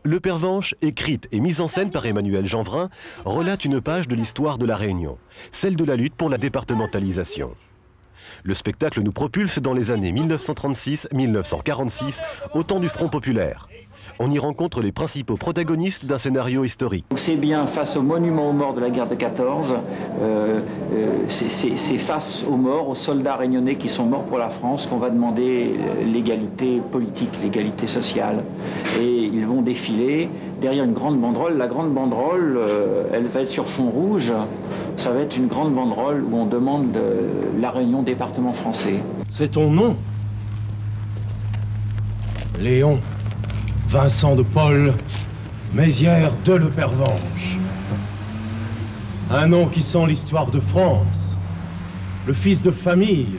Le Pervenche, écrite et mise en scène par Emmanuel Jeanvrin, relate une page de l'histoire de la Réunion, celle de la lutte pour la départementalisation. Le spectacle nous propulse dans les années 1936-1946, au temps du Front populaire. On y rencontre les principaux protagonistes d'un scénario historique. C'est bien face au monument aux morts de la guerre de 14, c'est face aux morts, aux soldats réunionnais qui sont morts pour la France qu'on va demander l'égalité politique, l'égalité sociale. Et ils vont défiler derrière une grande banderole. La grande banderole, elle va être sur fond rouge. Ça va être une grande banderole où on demande la Réunion département français. C'est ton nom? Léon Vincent de Paul, Mézières de Le Pervenche. Un nom qui sent l'histoire de France. Le fils de famille,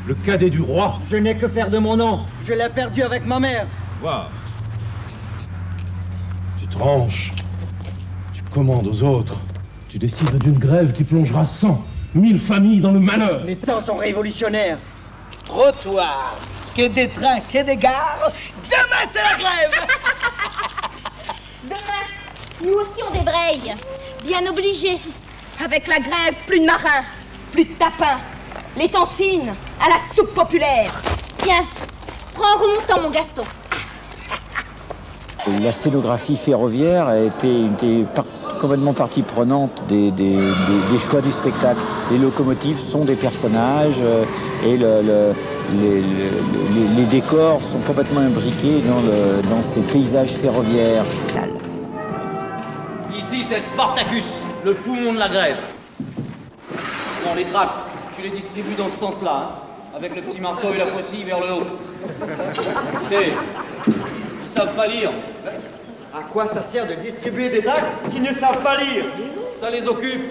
le cadet du roi. Je n'ai que faire de mon nom. Je l'ai perdu avec ma mère. Voir. Tu tranches. Tu commandes aux autres. Tu décides d'une grève qui plongera 100 000 familles dans le malheur. Les temps sont révolutionnaires. Trottoir, que des trains, que des gares. Demain, c'est la grève. Demain, nous aussi on débraye. Bien obligés. Avec la grève, plus de marins, plus de tapins. Les tantines, à la soupe populaire. Tiens, prends un remontant, mon Gaston. La scénographie ferroviaire a été complètement partie prenante des choix du spectacle. Les locomotives sont des personnages et les décors sont complètement imbriqués dans ces paysages ferroviaires. Ici, c'est Spartacus, le poumon de la grève. Bon, les tracts, tu les distribues dans ce sens-là, hein, avec le petit marteau et la faucille vers le haut. Ils savent pas lire. À quoi ça sert de distribuer des tracts s'ils ne savent pas lire? Ça les occupe.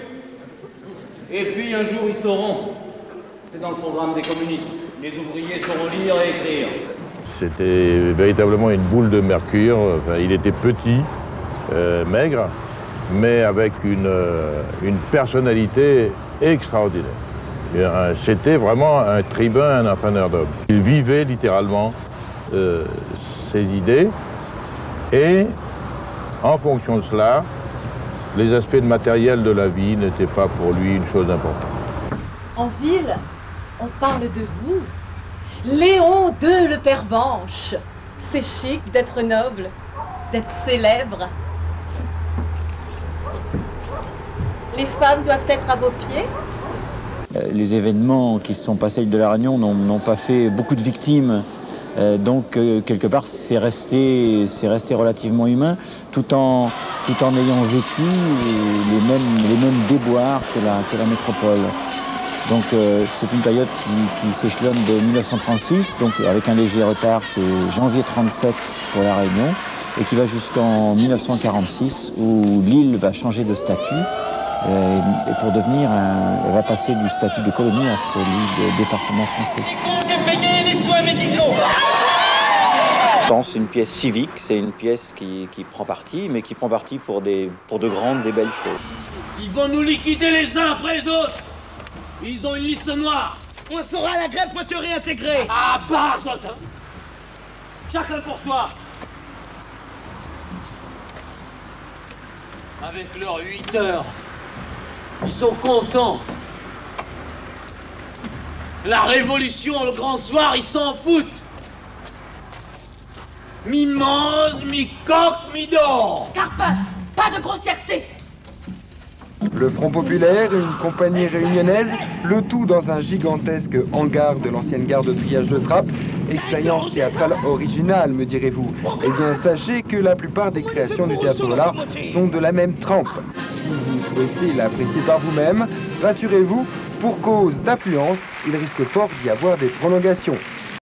Et puis un jour, ils sauront. C'est dans le programme des communistes. Les ouvriers sauront lire et écrire. C'était véritablement une boule de mercure. Enfin, il était petit, maigre, mais avec une personnalité extraordinaire. C'était vraiment un tribun, un entraîneur d'hommes. Il vivait littéralement ses idées et, en fonction de cela, les aspects de matériel de la vie n'étaient pas pour lui une chose importante. En ville, on parle de vous. Léon de Le Pervenche. C'est chic d'être noble, d'être célèbre. Les femmes doivent être à vos pieds. Les événements qui se sont passés de la Réunion n'ont pas fait beaucoup de victimes. Donc, quelque part, c'est resté relativement humain, tout en ayant vécu les mêmes déboires que la métropole. Donc, c'est une période qui s'échelonne de 1936, donc avec un léger retard, c'est janvier 1937 pour la Réunion, et qui va jusqu'en 1946, où l'île va changer de statut, et pour devenir elle va passer du statut de colonie à celui de département français. C'est une pièce civique, c'est une pièce qui prend parti, mais qui prend parti pour de grandes et belles choses. Ils vont nous liquider les uns après les autres. Ils ont une liste noire. On fera la grève pour te réintégrer. Ah bah, hein. Chacun pour soi. Avec leurs 8 heures, ils sont contents. La révolution, le grand soir, ils s'en foutent. Mi-mange, mi-coque, mi-dor. Carpin, pas de grossièreté. Le Front populaire, une compagnie réunionnaise, le tout dans un gigantesque hangar de l'ancienne gare de triage de Trappes. Expérience théâtrale originale, me direz-vous. Eh bien, sachez que la plupart des créations du théâtre de l'art sont de la même trempe. Si vous souhaitez l'apprécier par vous-même, rassurez-vous, pour cause d'affluence, il risque fort d'y avoir des prolongations.